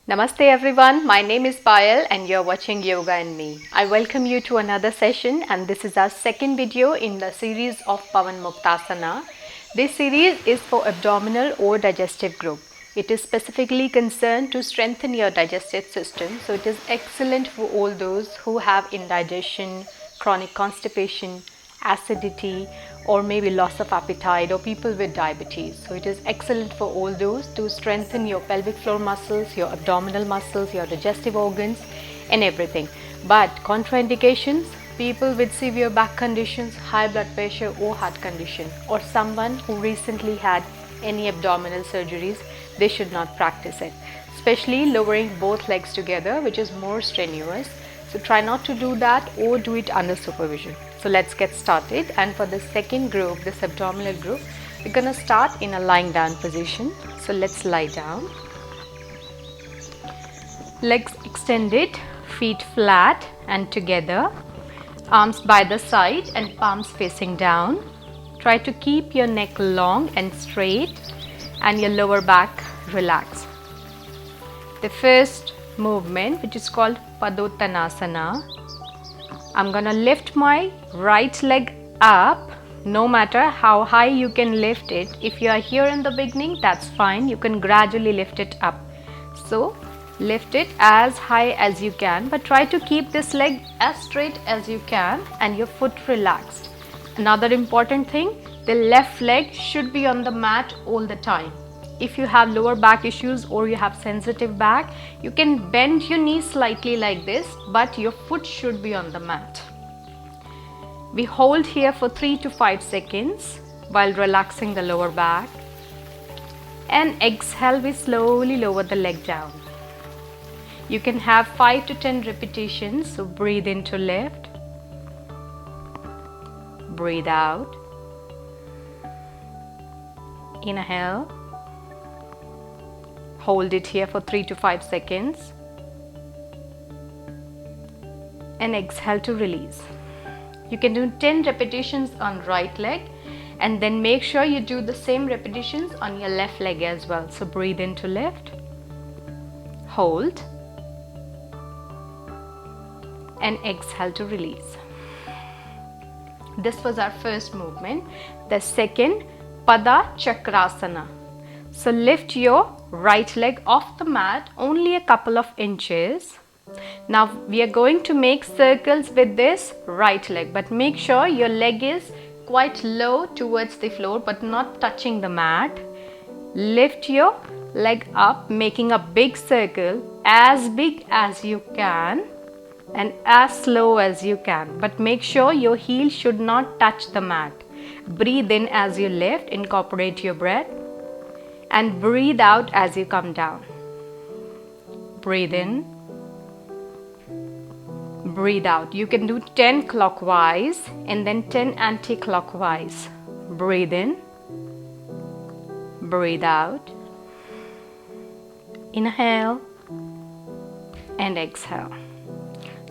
Namaste everyone, my name is Payal and you're watching Yoga and Me. I welcome you to another session and this is our second video in the series of Pawanmuktasana. This series is for abdominal or digestive group. It is specifically concerned to strengthen your digestive system, so it is excellent for all those who have indigestion, chronic constipation, acidity, or maybe loss of appetite, or people with diabetes. So it is excellent for all those to strengthen your pelvic floor muscles, your abdominal muscles, your digestive organs and everything. But contraindications, people with severe back conditions, high blood pressure or heart condition, or someone who recently had any abdominal surgeries, they should not practice it, especially lowering both legs together, which is more strenuous. So try not to do that or do it under supervision. So let's get started, and for the second group, this abdominal group, we're going to start in a lying down position. So let's lie down. Legs extended, feet flat and together, arms by the side and palms facing down. Try to keep your neck long and straight and your lower back relaxed. The first movement, which is called Padottanasana, I'm gonna lift my right leg up. No matter how high you can lift it, if you are here in the beginning, that's fine, you can gradually lift it up. So lift it as high as you can, but try to keep this leg as straight as you can and your foot relaxed. Another important thing, the left leg should be on the mat all the time. If you have lower back issues or you have sensitive back, you can bend your knees slightly like this, but your foot should be on the mat. We hold here for 3 to 5 seconds while relaxing the lower back, and exhale, we slowly lower the leg down. You can have 5 to 10 repetitions, so breathe in to lift, breathe out, inhale, hold it here for 3 to 5 seconds and exhale to release. You can do 10 repetitions on right leg and then make sure you do the same repetitions on your left leg as well. So breathe in to lift, hold and exhale to release. This was our first movement. The second, Pada Chakrasana. So lift your right leg off the mat only a couple of inches. Now we are going to make circles with this right leg, but make sure your leg is quite low towards the floor but not touching the mat. Lift your leg up, making a big circle, as big as you can and as slow as you can, but make sure your heel should not touch the mat. Breathe in as you lift, incorporate your breath, and breathe out as you come down. Breathe in, breathe out. You can do 10 clockwise and then 10 anti-clockwise. Breathe in, breathe out, inhale and exhale.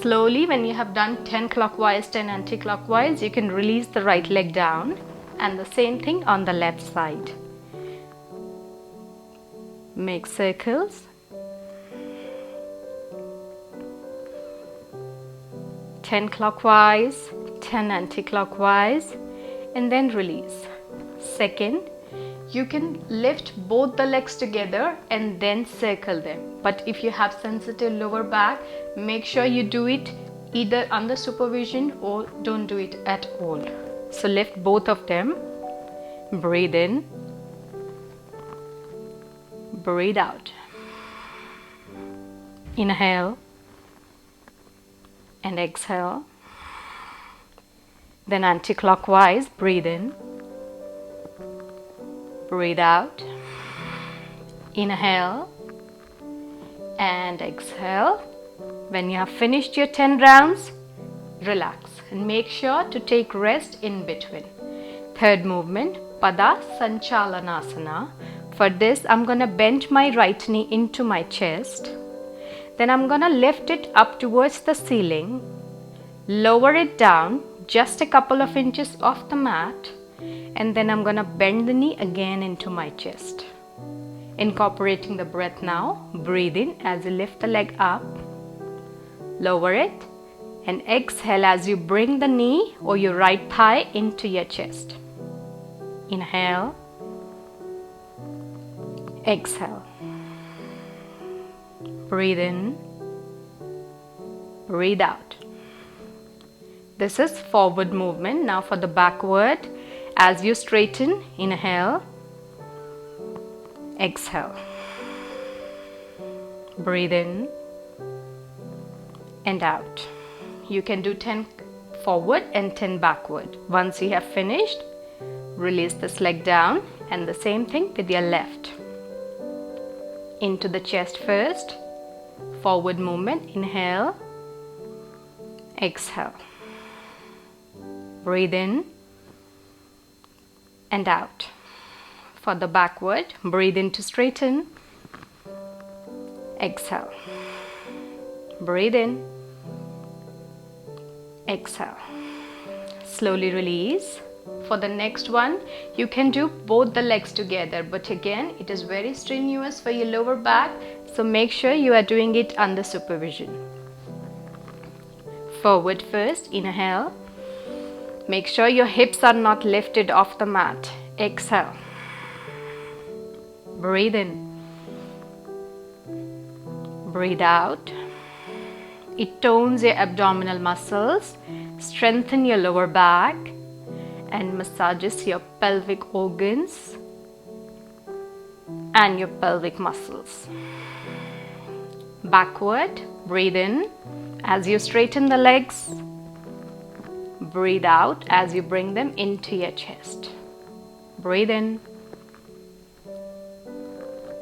Slowly, when you have done 10 clockwise, 10 anti-clockwise, you can release the right leg down, and the same thing on the left side. Make circles, 10 clockwise, 10 anti-clockwise, and then release. Second, you can lift both the legs together and then circle them. But if you have sensitive lower back, make sure you do it either under supervision or don't do it at all. So lift both of them, breathe in, breathe out, inhale and exhale. Then anti-clockwise, breathe in, breathe out, inhale and exhale. When you have finished your 10 rounds, relax and make sure to take rest in between. Third movement, Pada Sanchalanasana. For this, I'm going to bend my right knee into my chest. Then I'm going to lift it up towards the ceiling, lower it down just a couple of inches off the mat, and then I'm going to bend the knee again into my chest. Incorporating the breath now, breathe in as you lift the leg up, lower it, and exhale as you bring the knee or your right thigh into your chest. Inhale, exhale, breathe in, breathe out. This is forward movement. Now for the backward, as you straighten, inhale, exhale, breathe in and out. You can do 10 forward and 10 backward. Once you have finished, release this leg down and the same thing with your left. Into the chest first, forward movement, inhale, exhale, breathe in and out. For the backward, breathe in to straighten, exhale, breathe in, exhale, slowly release. For the next one, you can do both the legs together, but again it is very strenuous for your lower back, so make sure you are doing it under supervision. Forward first, inhale, make sure your hips are not lifted off the mat, exhale, breathe in, breathe out. It tones your abdominal muscles, strengthen your lower back, and massages your pelvic organs and your pelvic muscles. Backward, breathe in as you straighten the legs, breathe out as you bring them into your chest. Breathe in,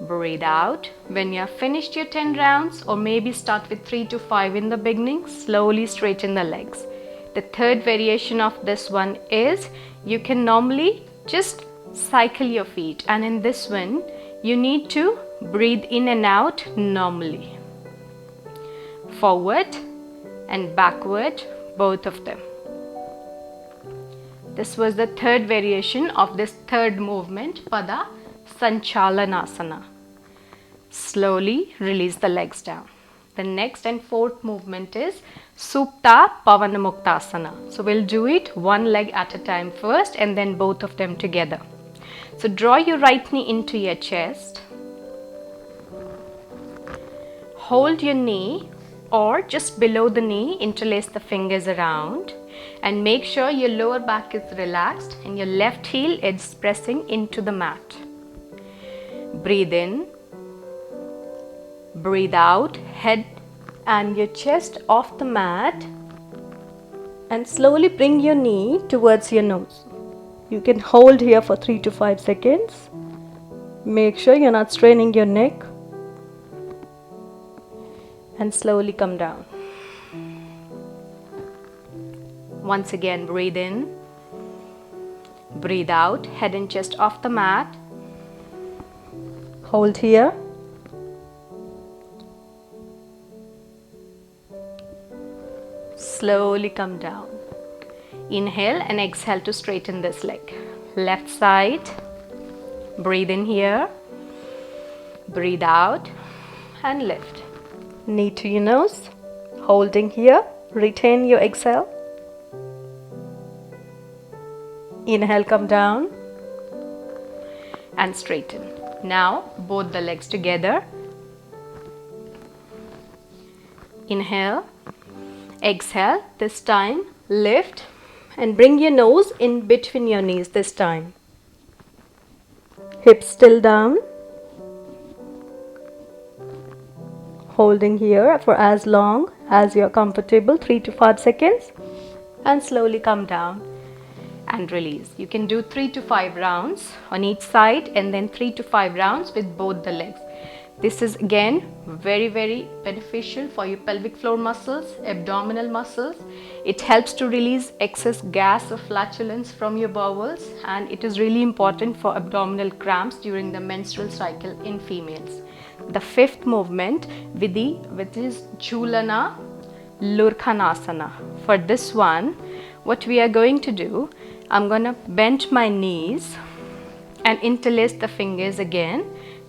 breathe out. When you have finished your 10 rounds, or maybe start with 3 to 5 in the beginning, slowly straighten the legs. The third variation of this one is you can normally just cycle your feet, and in this one you need to breathe in and out normally. Forward and backward, both of them. This was the third variation of this third movement for the Sanchalanasana. Slowly release the legs down. The next and fourth movement is Supta Pawanmuktasana. So we'll do it one leg at a time first and then both of them together. So draw your right knee into your chest. Hold your knee or just below the knee, interlace the fingers around and make sure your lower back is relaxed and your left heel is pressing into the mat. Breathe in, breathe out, head and your chest off the mat, and slowly bring your knee towards your nose. You can hold here for 3 to 5 seconds. Make sure you're not straining your neck, and slowly come down. Once again, breathe in, breathe out, head and chest off the mat. Hold here. Slowly come down. Inhale and exhale to straighten this leg. Left side. Breathe in here. Breathe out and lift. Knee to your nose. Holding here. Retain your exhale. Inhale, come down and straighten. Now both the legs together. Inhale, exhale. This time lift and bring your nose in between your knees this time. Hips still down. Holding here for as long as you're comfortable, 3 to 5 seconds, and slowly come down and release. You can do 3 to 5 rounds on each side and then 3 to 5 rounds with both the legs. This is again very beneficial for your pelvic floor muscles, abdominal muscles. It helps to release excess gas or flatulence from your bowels, and it is really important for abdominal cramps during the menstrual cycle in females. The fifth movement, Vidhi, which is Jhulana Lurkhanasana. For this one, what we are going to do, I'm going to bend my knees and interlace the fingers again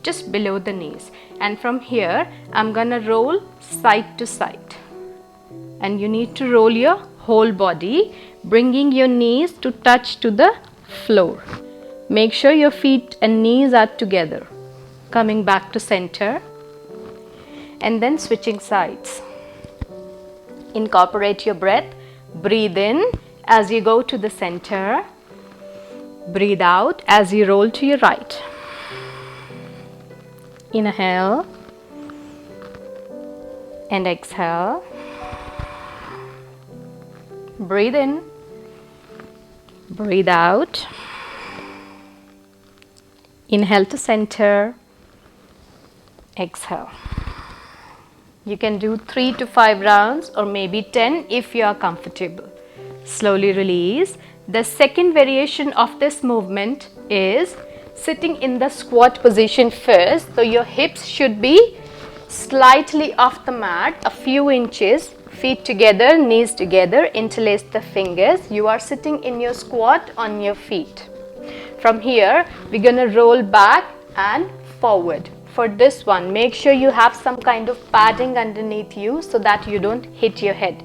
just below the knees, and from here I'm gonna roll side to side, and you need to roll your whole body, bringing your knees to touch to the floor. Make sure your feet and knees are together. Coming back to center and then switching sides. Incorporate your breath. Breathe in as you go to the center. Breathe out as you roll to your right. Inhale and exhale. Breathe in. Breathe out. Inhale to center. Exhale. You can do 3 to 5 rounds or maybe 10 if you are comfortable. Slowly release. The second variation of this movement is sitting in the squat position first. So your hips should be slightly off the mat, a few inches, feet together, knees together, interlace the fingers. You are sitting in your squat on your feet. From here, we're gonna roll back and forward. For this one, make sure you have some kind of padding underneath you so that you don't hit your head.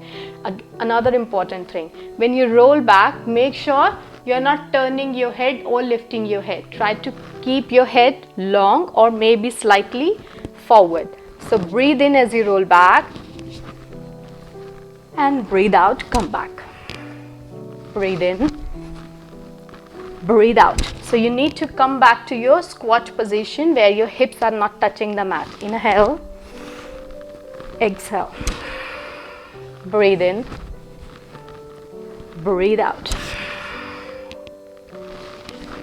Another important thing, when you roll back, make sure you're not turning your head or lifting your head. Try to keep your head long or maybe slightly forward. So breathe in as you roll back and breathe out, come back. Breathe in, breathe out. So you need to come back to your squat position where your hips are not touching the mat. Inhale, exhale. Breathe in, breathe out.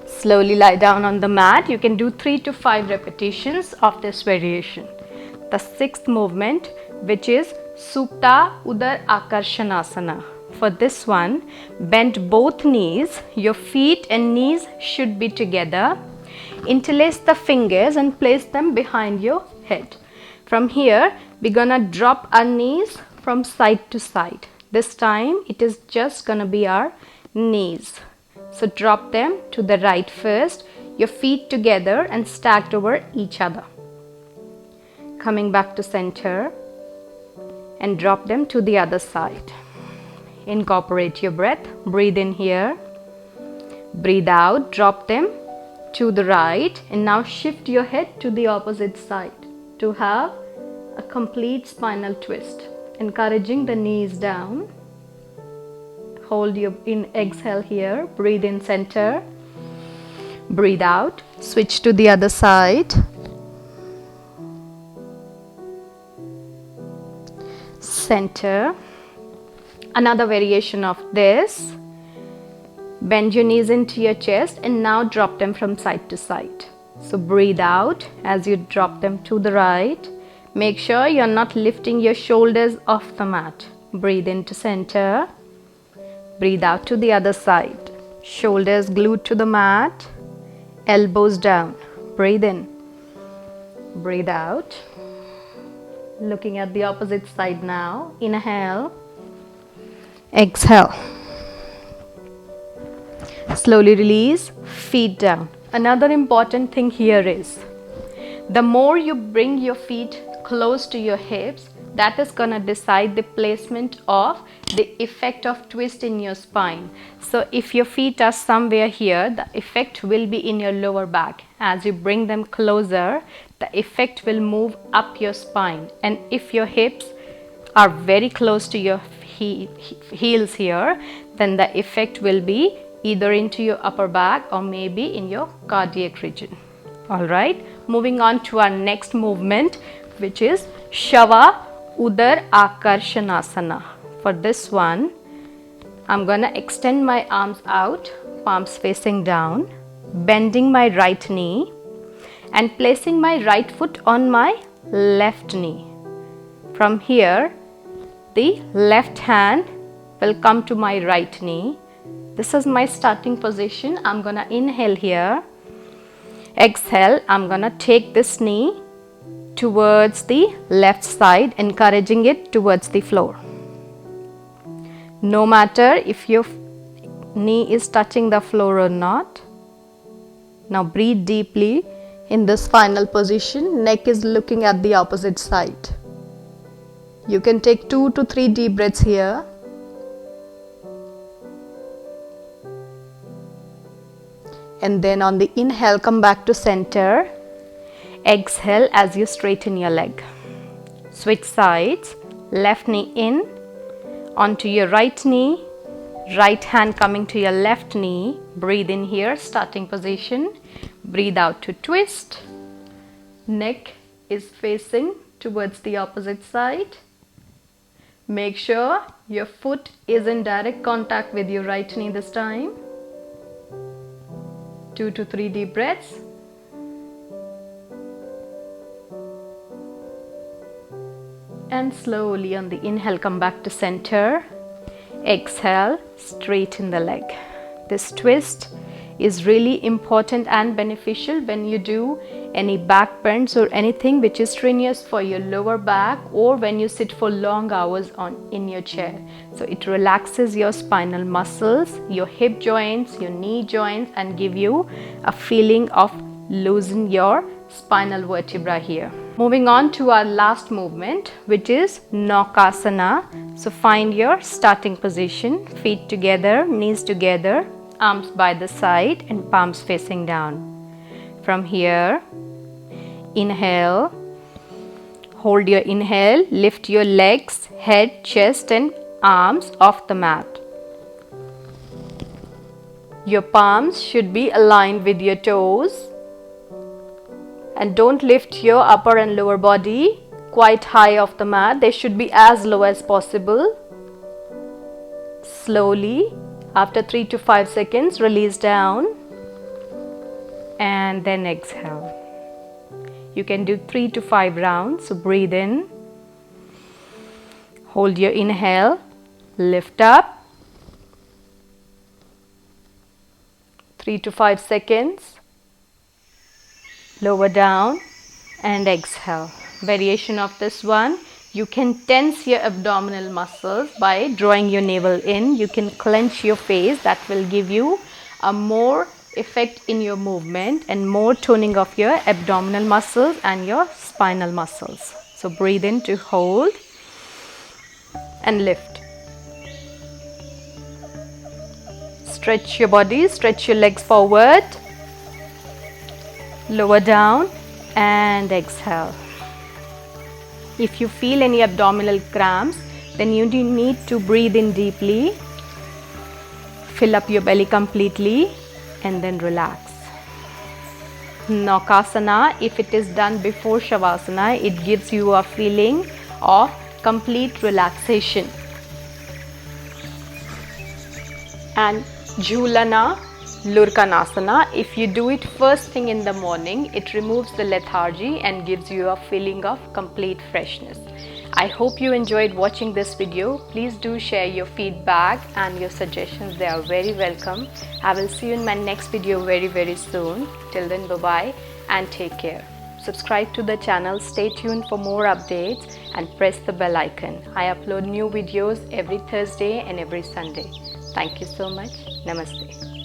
Slowly lie down on the mat. You can do 3 to 5 repetitions of this variation. The sixth movement, which is Supta Pawanmuktasana. For this one, bend both knees. Your feet and knees should be together. Interlace the fingers and place them behind your head. From here, we're gonna drop our knees from side to side. This time, it is just gonna be our knees. So drop them to the right first, your feet together and stacked over each other. Coming back to center and drop them to the other side. Incorporate your breath. Breathe in here. Breathe out. Drop them to the right. And now shift your head to the opposite side to have a complete spinal twist. Encouraging the knees down. Hold your exhale here. Breathe in center. Breathe out. Switch to the other side. Center. Another variation of this. Bend your knees into your chest and now drop them from side to side. So breathe out as you drop them to the right. Make sure you're not lifting your shoulders off the mat. Breathe into center. Breathe out to the other side. Shoulders glued to the mat. Elbows down. Breathe in. Breathe out. Looking at the opposite side now. Inhale. Exhale. Slowly release. Feet down. Another important thing here is the more you bring your feet close to your hips, that is going to decide the placement of the effect of twist in your spine. So if your feet are somewhere here, the effect will be in your lower back. As you bring them closer, the effect will move up your spine. And if your hips are very close to your heels here, then the effect will be either into your upper back or maybe in your cardiac region. Alright, moving on to our next movement, which is Shava Udar Akarshanasana. For this one, I'm gonna extend my arms out, palms facing down, bending my right knee and placing my right foot on my left knee. From here, the left hand will come to my right knee. This is my starting position. I'm gonna inhale here. Exhale, I'm gonna take this knee towards the left side, encouraging it towards the floor. No matter if your knee is touching the floor or not. Now breathe deeply. In this final position, neck is looking at the opposite side. You can take 2 to 3 deep breaths here. And then on the inhale, come back to center. Exhale as you straighten your leg. Switch sides. Left knee in, onto your right knee. Right hand coming to your left knee. Breathe in here, starting position. Breathe out to twist. Neck is facing towards the opposite side. Make sure your foot is in direct contact with your right knee this time. 2 to 3 deep breaths. And slowly on the inhale, come back to center. Exhale, straighten the leg. This twist is really important and beneficial when you do any back bends or anything which is strenuous for your lower back, or when you sit for long hours in your chair. So it relaxes your spinal muscles, your hip joints, your knee joints, and give you a feeling of loosen your spinal vertebra here. Moving on to our last movement, which is Naukasana. So find your starting position, feet together, knees together, arms by the side and palms facing down. From here, inhale, hold your inhale, lift your legs, head, chest and arms off the mat. Your palms should be aligned with your toes. And don't lift your upper and lower body quite high off the mat. They should be as low as possible. Slowly, after 3 to 5 seconds, release down and then exhale. You can do 3 to 5 rounds. So breathe in, hold your inhale, lift up, 3 to 5 seconds. Lower down and exhale. Variation of this one, you can tense your abdominal muscles by drawing your navel in. You can clench your face. That will give you a more effect in your movement and more toning of your abdominal muscles and your spinal muscles. So breathe in to hold and lift. Stretch your body, stretch your legs forward. Lower down and exhale. If you feel any abdominal cramps, then you need to breathe in deeply, fill up your belly completely and then relax. Naukasana, if it is done before Shavasana, it gives you a feeling of complete relaxation. And Jhulana Lurkanasana, if you do it first thing in the morning, it removes the lethargy and gives you a feeling of complete freshness. I hope you enjoyed watching this video. Please do share your feedback and your suggestions. They are very welcome. I will see you in my next video very soon. Till then, bye-bye and take care. Subscribe to the channel, stay tuned for more updates and press the bell icon. I upload new videos every Thursday and every Sunday. Thank you so much. Namaste.